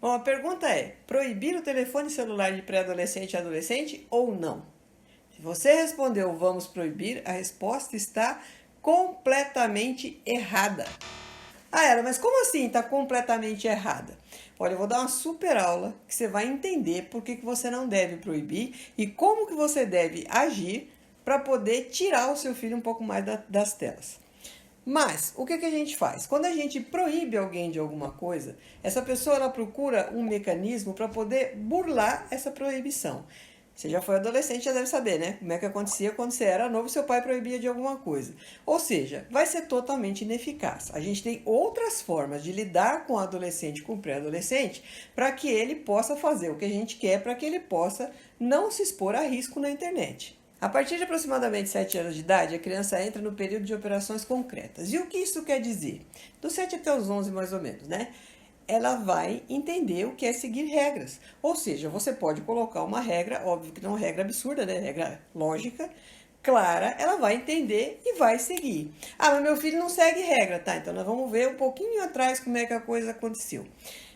Bom, a pergunta é: proibir o telefone celular de pré-adolescente e adolescente ou não? Se você respondeu vamos proibir, a resposta está completamente errada. Ah, ela, mas como assim está completamente errada? Olha, eu vou dar uma super aula que você vai entender por que você não deve proibir e como que você deve agir para poder tirar o seu filho um pouco mais das telas. Mas, o que a gente faz? Quando a gente proíbe alguém de alguma coisa, essa pessoa ela procura um mecanismo para poder burlar essa proibição. Você já foi adolescente, já deve saber, né? Como é que acontecia quando você era novo e seu pai proibia de alguma coisa. Ou seja, vai ser totalmente ineficaz. A gente tem outras formas de lidar com o adolescente, com o pré-adolescente, para que ele possa fazer o que a gente quer, para que ele possa não se expor a risco na internet. A partir de aproximadamente 7 anos de idade, a criança entra no período de operações concretas. E o que isso quer dizer? Dos 7 até os 11 mais ou menos, né? Ela vai entender o que é seguir regras. Ou seja, você pode colocar uma regra, óbvio que não é uma regra absurda, né? Regra lógica, clara, ela vai entender e vai seguir. Ah, mas meu filho não segue regra, tá? Então nós vamos ver um pouquinho atrás como é que a coisa aconteceu.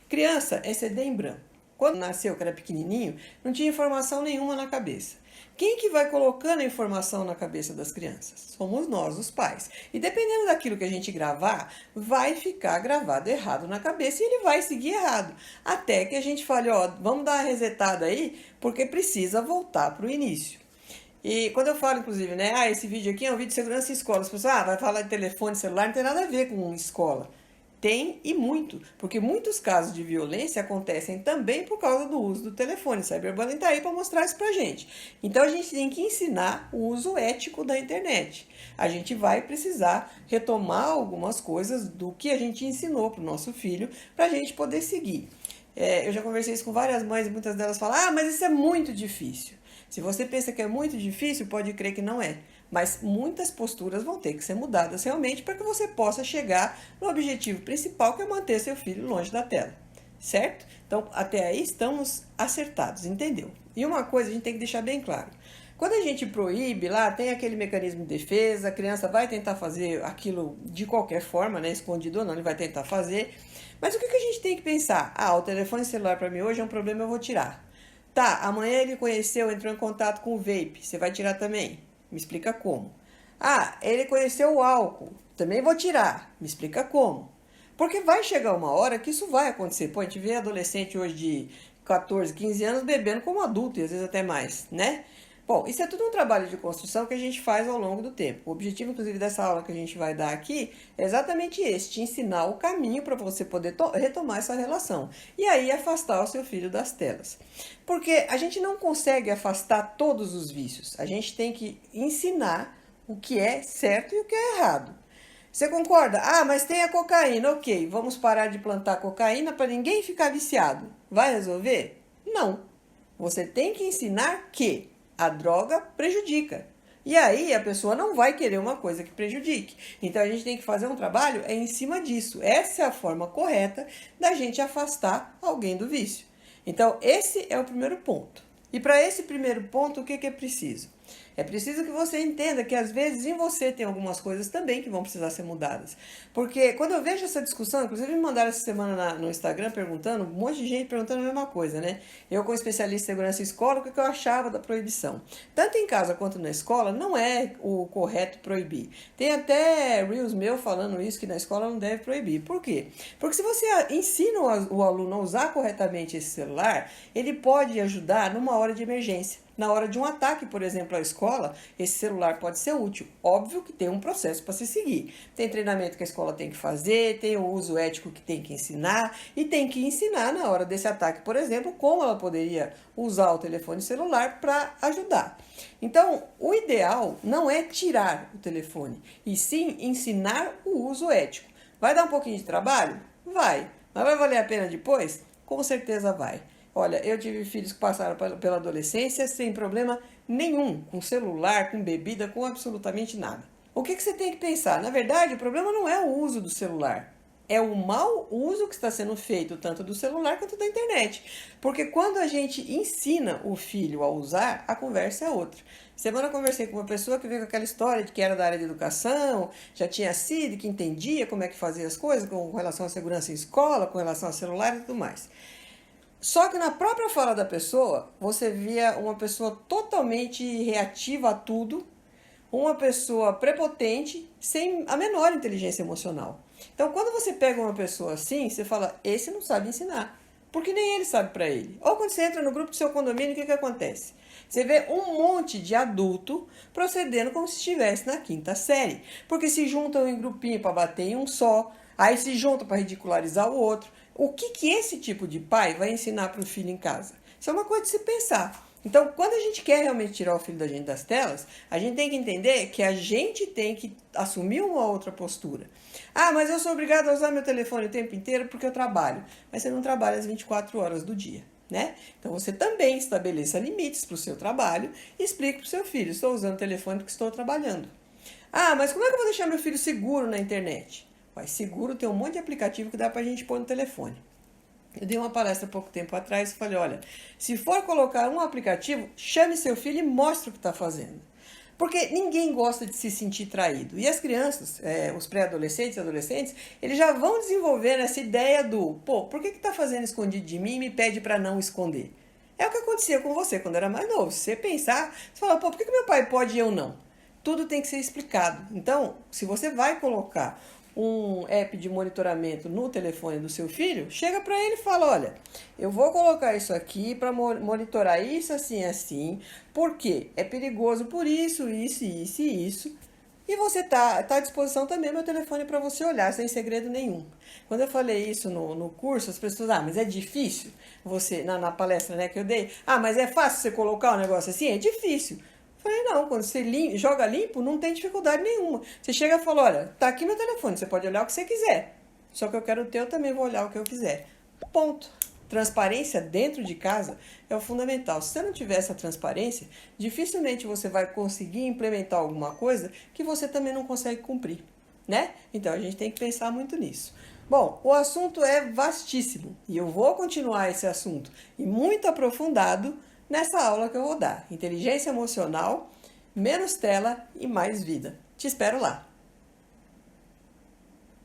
Criança é CD em branco. Quando nasceu, que era pequenininho, não tinha informação nenhuma na cabeça. Quem que vai colocando a informação na cabeça das crianças? Somos nós, os pais. E dependendo daquilo que a gente gravar, vai ficar gravado errado na cabeça e ele vai seguir errado. Até que a gente fale, ó, vamos dar uma resetada aí, porque precisa voltar para o início. E quando eu falo, inclusive, né, esse vídeo aqui é um vídeo de segurança em escola. As pessoas, vai falar de telefone, celular, não tem nada a ver com escola. Tem e muito, porque muitos casos de violência acontecem também por causa do uso do telefone. Cyberbullying está aí para mostrar isso pra gente. Então a gente tem que ensinar o uso ético da internet. A gente vai precisar retomar algumas coisas do que a gente ensinou para o nosso filho para a gente poder seguir. Eu já conversei isso com várias mães e muitas delas falam: mas isso é muito difícil. Se você pensa que é muito difícil, pode crer que não é. Mas muitas posturas vão ter que ser mudadas realmente para que você possa chegar no objetivo principal, que é manter seu filho longe da tela. Certo? Então, até aí estamos acertados, entendeu? E uma coisa a gente tem que deixar bem claro. Quando a gente proíbe lá, tem aquele mecanismo de defesa, a criança vai tentar fazer aquilo de qualquer forma, né? Escondido ou não, ele vai tentar fazer. Mas o que a gente tem que pensar? O telefone celular para mim hoje é um problema, eu vou tirar. Tá, amanhã ele conheceu, entrou em contato com o vape, você vai tirar também? Me explica como. Ele conheceu o álcool, também vou tirar, me explica como. Porque vai chegar uma hora que isso vai acontecer. Pô, a gente vê adolescente hoje de 14, 15 anos bebendo como adulto e às vezes até mais, né? Bom, isso é tudo um trabalho de construção que a gente faz ao longo do tempo. O objetivo, inclusive, dessa aula que a gente vai dar aqui é exatamente esse, te ensinar o caminho para você poder retomar essa relação. E aí afastar o seu filho das telas. Porque a gente não consegue afastar todos os vícios. A gente tem que ensinar o que é certo e o que é errado. Você concorda? Mas tem a cocaína. Ok, vamos parar de plantar cocaína para ninguém ficar viciado. Vai resolver? Não. Você tem que ensinar que a droga prejudica. E aí a pessoa não vai querer uma coisa que prejudique. Então a gente tem que fazer um trabalho em cima disso. Essa é a forma correta da gente afastar alguém do vício. Então esse é o primeiro ponto. E para esse primeiro ponto, o que é preciso? É preciso que você entenda que às vezes em você tem algumas coisas também que vão precisar ser mudadas. Porque quando eu vejo essa discussão, inclusive me mandaram essa semana no Instagram perguntando, um monte de gente perguntando a mesma coisa, né? Eu, como especialista em segurança em escola, o que eu achava da proibição? Tanto em casa quanto na escola, não é o correto proibir. Tem até Reels meu falando isso, que na escola não deve proibir. Por quê? Porque se você ensina o aluno a usar corretamente esse celular, ele pode ajudar numa hora de emergência. Na hora de um ataque, por exemplo, à escola, esse celular pode ser útil. Óbvio que tem um processo para se seguir. Tem treinamento que a escola tem que fazer, tem o uso ético que tem que ensinar e tem que ensinar na hora desse ataque, por exemplo, como ela poderia usar o telefone celular para ajudar. Então, o ideal não é tirar o telefone, e sim ensinar o uso ético. Vai dar um pouquinho de trabalho? Vai. Mas vai valer a pena depois? Com certeza vai. Olha, eu tive filhos que passaram pela adolescência sem problema nenhum, com celular, com bebida, com absolutamente nada. O que você tem que pensar? Na verdade, o problema não é o uso do celular. É o mau uso que está sendo feito tanto do celular quanto da internet. Porque quando a gente ensina o filho a usar, a conversa é outra. Semana eu conversei com uma pessoa que veio com aquela história de que era da área de educação, já tinha sido, que entendia como é que fazia as coisas com relação à segurança em escola, com relação ao celular e tudo mais. Só que na própria fala da pessoa, você via uma pessoa totalmente reativa a tudo, uma pessoa prepotente, sem a menor inteligência emocional. Então, quando você pega uma pessoa assim, você fala, esse não sabe ensinar, porque nem ele sabe para ele. Ou quando você entra no grupo do seu condomínio, o que acontece? Você vê um monte de adulto procedendo como se estivesse na quinta série, porque se juntam em grupinho para bater em um só, aí se juntam para ridicularizar o outro. O que esse tipo de pai vai ensinar para o filho em casa? Isso é uma coisa de se pensar. Então, quando a gente quer realmente tirar o filho da gente das telas, a gente tem que entender que a gente tem que assumir uma outra postura. Ah, mas eu sou obrigado a usar meu telefone o tempo inteiro porque eu trabalho. Mas você não trabalha as 24 horas do dia, né? Então, você também estabeleça limites para o seu trabalho e explique para o seu filho, estou usando o telefone porque estou trabalhando. Ah, mas como é que eu vou deixar meu filho seguro na internet? Mas seguro tem um monte de aplicativo que dá para a gente pôr no telefone. Eu dei uma palestra há pouco tempo atrás e falei, olha, se for colocar um aplicativo, chame seu filho e mostre o que está fazendo. Porque ninguém gosta de se sentir traído. E as crianças, os pré-adolescentes e adolescentes, eles já vão desenvolver essa ideia do, pô, por que está fazendo escondido de mim e me pede para não esconder? É o que acontecia com você quando era mais novo. Se você pensar, você fala, pô, por que meu pai pode e eu não? Tudo tem que ser explicado. Então, se você vai colocar um app de monitoramento no telefone do seu filho, chega para ele e fala, olha, eu vou colocar isso aqui para monitorar isso, assim, assim, porque é perigoso por isso, isso, isso e isso. E você tá à disposição também meu telefone para você olhar, sem segredo nenhum. Quando eu falei isso no curso, as pessoas, mas é difícil você, na palestra, né, que eu dei, mas é fácil você colocar um negócio assim? É difícil. Falei, não, quando você joga limpo, não tem dificuldade nenhuma. Você chega e fala, olha, tá aqui meu telefone, você pode olhar o que você quiser. Só que eu quero o teu, eu também vou olhar o que eu quiser. Ponto. Transparência dentro de casa é o fundamental. Se você não tiver essa transparência, dificilmente você vai conseguir implementar alguma coisa que você também não consegue cumprir, né? Então a gente tem que pensar muito nisso. Bom, o assunto é vastíssimo e eu vou continuar esse assunto e muito aprofundado nessa aula que eu vou dar. Inteligência emocional, menos tela e mais vida. Te espero lá!